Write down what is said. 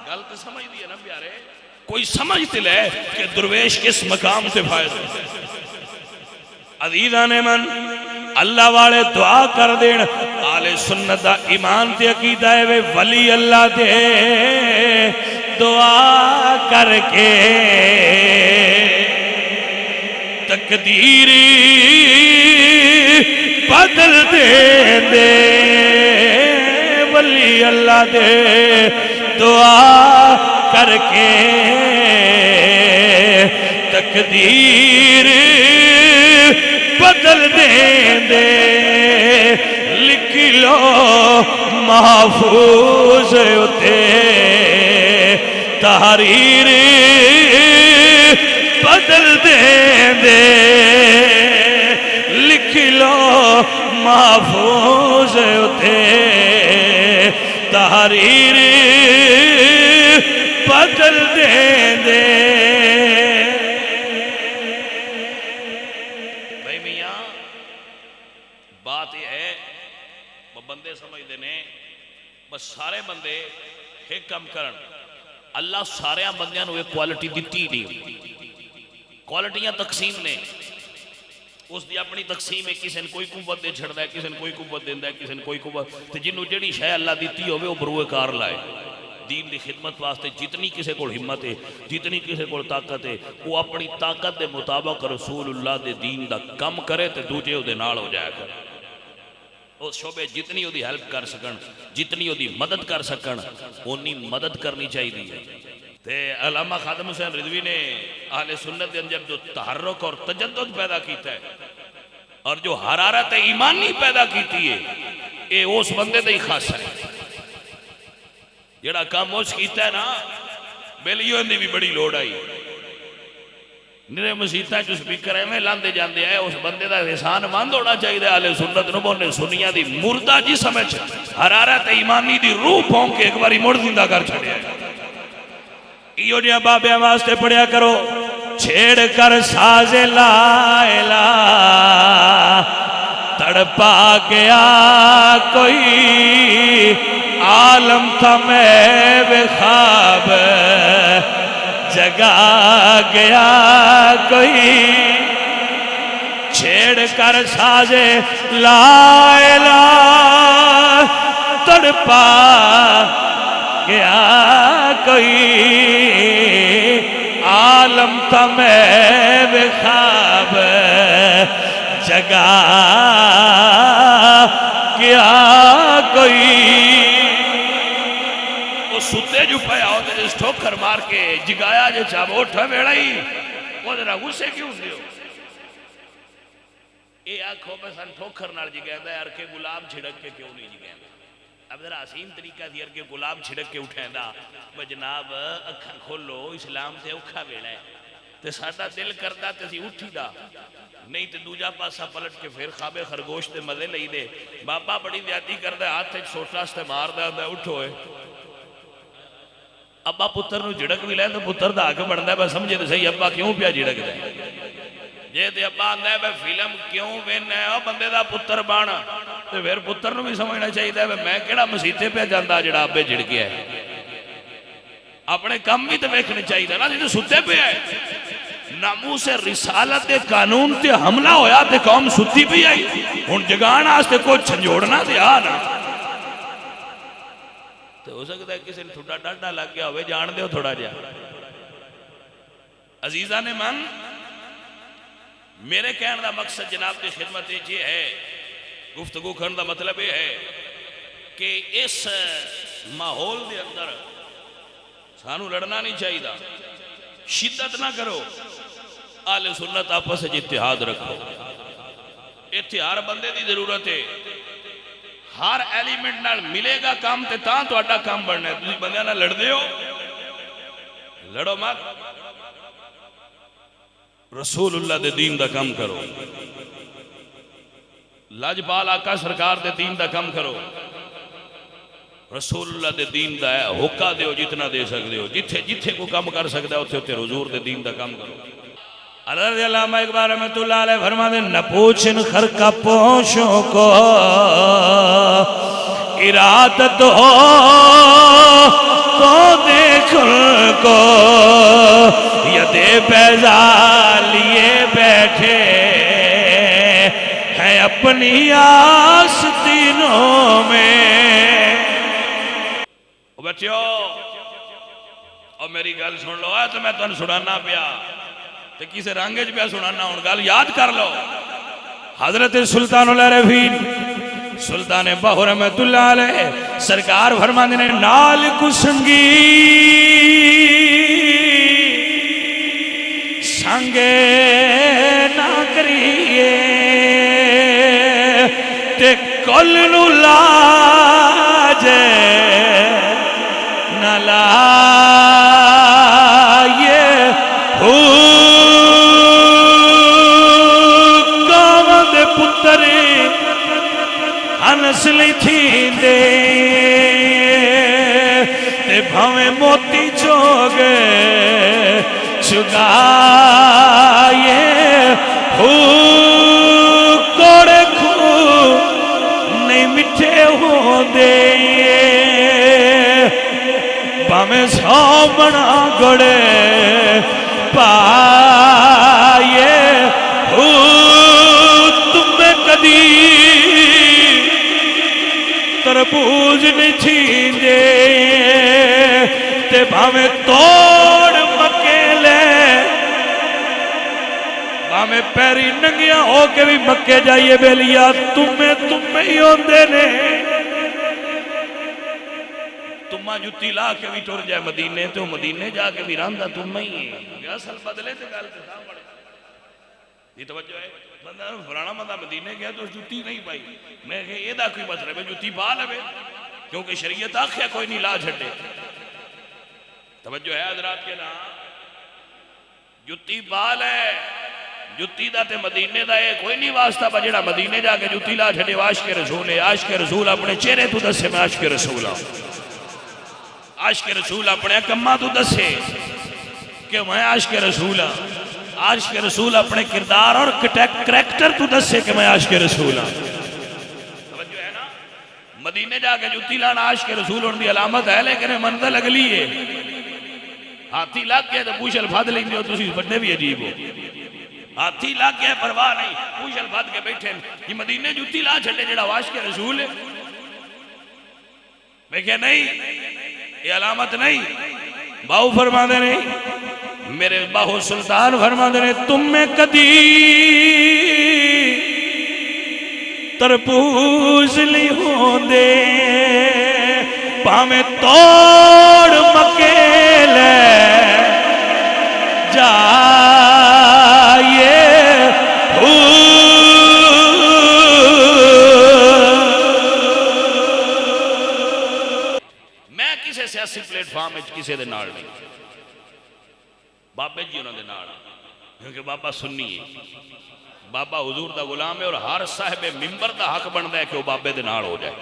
گل تو سمجھ دی نا پیارے، کوئی سمجھتے لے کہ درویش کس مقام سے فائدہ عزیزان من اللہ والے دعا کر دین آل سنت دا ایمان تے عقیدہ ہے وے ولی اللہ دے دعا کر کے تقدیری بدل دے ولی اللہ دے دعا کر کے تقدیر بدل دے لکھ لو محفوظ ہوتے تحریر بدل دے لکھ لو محفوظ ہوتے تحریر بدل دے بھائی میاں بات یہ ہے وہ بندے سمجھ دینے بس سارے بندے ایک کم کرن اللہ سارے بندیاں نو ایک کوالٹی دیتی نہیں کوالٹیاں تقسیم نے اس دی اپنی تقسیم ہے کسی نے کوئی قوت دے چھڑ ہے کسی نے کوئی قوت دیندہ ہے کسی نے کوئی قوت تو جنہوں جڑی شے اللہ دیتی ہوئے وہ بروئے کار لائے دین دی خدمت واسطے جتنی کسی کو ہمت ہے جتنی کسی کو طاقت ہے وہ اپنی طاقت دے مطابق رسول اللہ دے دین دا کم کرے تو دوجے ہو دے نال ہو جائے گا اس شعبے جتنی ہو دی ہیلپ کر سکن جتنی ہو دی مدد کر سکن انہی مدد کرنی چاہی دی ہے تے علامہ خادم حسین رضوی نے اہل سنت دے اندر جو تحرک اور تجدد پیدا کیتا ہے اور جو حرارت ایمانی پیدا کیتی ہے اے اس بندے دے ہی خاص ہے جڑا کام اس کیتا ہے نا بیلیوں اندھی بھی بڑی لوڑ آئی نرے مسیحتہ جو سپیکر ہے میں لاندے جاندے آئے اس بندے دا احسان مند ہونا چاہیے دے اہل سنت نبو نے سنیا دی مردہ جی سمجھ حرارت ایمانی دی روح پھونک کے ایک باری مرد زندہ کر چھڑے آئے ایو جی بابے واسطے پڑھیا کرو چھیڑ کر ساز لا الہ تڑپا گیا کوئی عالم تھا میں بے خواب جگا گیا کوئی چھیڑ کر ساز لا الہ تڑپا گیا کوئی عالم تھا میں بے خواب جگا گیا کوئی وہ ستے جو پایا ہوتے جس ٹھوکر مار کے جگایا جو چاہو اٹھا ویڑائی وہ ذرا غصے کیوں دیو اے آنکھوں میں سن ٹھوکر نال جگایا دا یار کے گلاب چھڑک کے کیوں نہیں جگایا اب ذرا حسین طریقہ دیر کے گلاب چھڑک کے اٹھائیں دا جناب اکھاں کھولو اسلام تے اکھا ویڑا ہے تے ساڑھا دل کردہ تے سی اٹھی دا نہیں تے دوجہ پاسا پلٹ کے پھر خواب خرگوش تے مزے لئی دے بابا بڑی زیادتی کردہ ہاتھ تے سوٹا ستے مار دے اٹھو ہے ابا پتر نو جڑک بھی لے تو پتر دا آگے بڑھنا ہے بس سمجھے تو صحیح ابا کیوں پیا جڑک دے جے تے ابا آندہ ہے فلم کیوں وینے ہے بندے دا پتر بانا تو پھر پتر نو بھی سمجھنا چاہیے ہے میں کیڑا مسیطے پہ جاندہ جڑا ابے جڑ گیا ہے اپنے کم بھی تو ویکھنے چاہیے نا جیسے ستے پہ ہے ناموس رسالت قانون تے حملہ ہویا تے قوم ستی بھی آئی ان جگان آستے کوئی چھنجوڑنا تے آنا تو ہو سکتا ہے کسی نے تھوڑا ڈاٹا لگ گیا ہوئے جان دے ہو تھوڑا جا عزیزان من میرے کہنے دا مقصد جناب کی خدمت یہ ہے گفتگو کرنے دا مطلب یہ ہے کہ اس ماحول دے اندر سانو لڑنا نہیں چاہیے دا شدت نہ کرو آل سنت آپس سے اتحاد رکھو اتحاد بندے دی ضرورت ہے ہر ایلیمنٹ نال ملے گا کام تے تاں تو اڈا کام بڑھنا ہے تُسی بندے نہ لڑ دے ہو لڑو مات رسول اللہ دے دین دا کام کرو لاجپال آقا سرکار دے دین دا کام کرو رسول اللہ دے دین دا ہے حکا دے ہو جتنا دے سکتے ہو جتھے جتھے کو کام کر سکتا ہے اتھے اتھے حضور دے دین دا کام کرو حضرت علامہ اقبال رحمت اللہ علیہ فرما دے نہ پوچھن خرقہ پوشوں کو ارادت ہو تو دیکھ تے بیضا لیے بیٹھے ہیں اپنی آستینوں میں۔ بچیو اور میری گل سن لو ہے تو میں تمہیں سنانا پیا تو کسی رنگج پیا سنانا ہوں گل یاد کر لو۔ حضرت سلطان العارفین سلطان باہو رحمت اللہ علیہ سرکار فرماندے نے نال کو سنگی سنگے نہ کریے تے کل نو لاجے نہ لائے ہو کامد پتری ہنسلی تھی دے تے بھویں موتی چوگے چگائے ہو کوڑے کھو نہیں مٹھے ہو دے بھویں سو بنا گڑے پائے ہو تمہیں کدی تربوز نہیں چھیندے تے بھاویں توڑ مکیلے بھاویں پیری ننگیاں ہو کے بھی مکے جائیے بیلیا تمہیں ہی ہوندے نے تمہیں جتی لا کے بھی ٹور جائے مدینے تو مدینے جا کے بھی راندہ تمہیں ہی ہے اصل بدلے تے گل تے تھا بڑے یہ توجہ ہے بندہ فلانا بندہ مدینے گیا تو جتی نہیں پائی میں کہا یہ دا کوئی مطلب ہے جتی پا لے کیونکہ شریعت آخیا کوئی نہیں لا چھٹے توجہ ہے حضرات کے نام جتی پا لے جتی دا تے مدینے دا ہے کوئی نہیں واسطہ با جڑا مدینے جا کے جتی لا چھٹے عاشق رسول ہے عاشق رسول اپنے چہرے تو دسے میں عاشق رسول ہوں عاشق رسول اپنے کمہ تو دسے کہ میں عاشق رسول ہوں عاشق رسول اپنے کردار اور کریکٹر تو دسے کہ میں عاشق رسول ہوں توجہ ہے نا مدینے جا کے جتی لانا عاشق رسول ہونے دی علامت ہے لیکن منزل اگلی ہے ہاتھی لگ گیا تو پوچھ الفاظ لیں گے تو اسی بڑھنے بھی عجیب ہو ہاتھی لگ گیا پرواہ نہیں پوچھ الفاظ کے بیٹھے یہ مدینے جتی لا چھڑے جڑا عاشق رسول ہے میں کہا نہیں یہ علامت نہیں باہو فرما دے نہیں میرے باہو سلطان فرما دے تم میں کدی تربوز لی ہوں دے پامیں توڑ مکیلے جائے ہو میں کسے سیاسی پلیٹ فارم کسے دے نال نہیں بابے جی انہوں نے نال کیونکہ بابا سنی ہے بابا حضور دا غلام ہے اور ہر صاحب ممبر دا حق بندا ہے کہ وہ بابے دے نال ہو جائے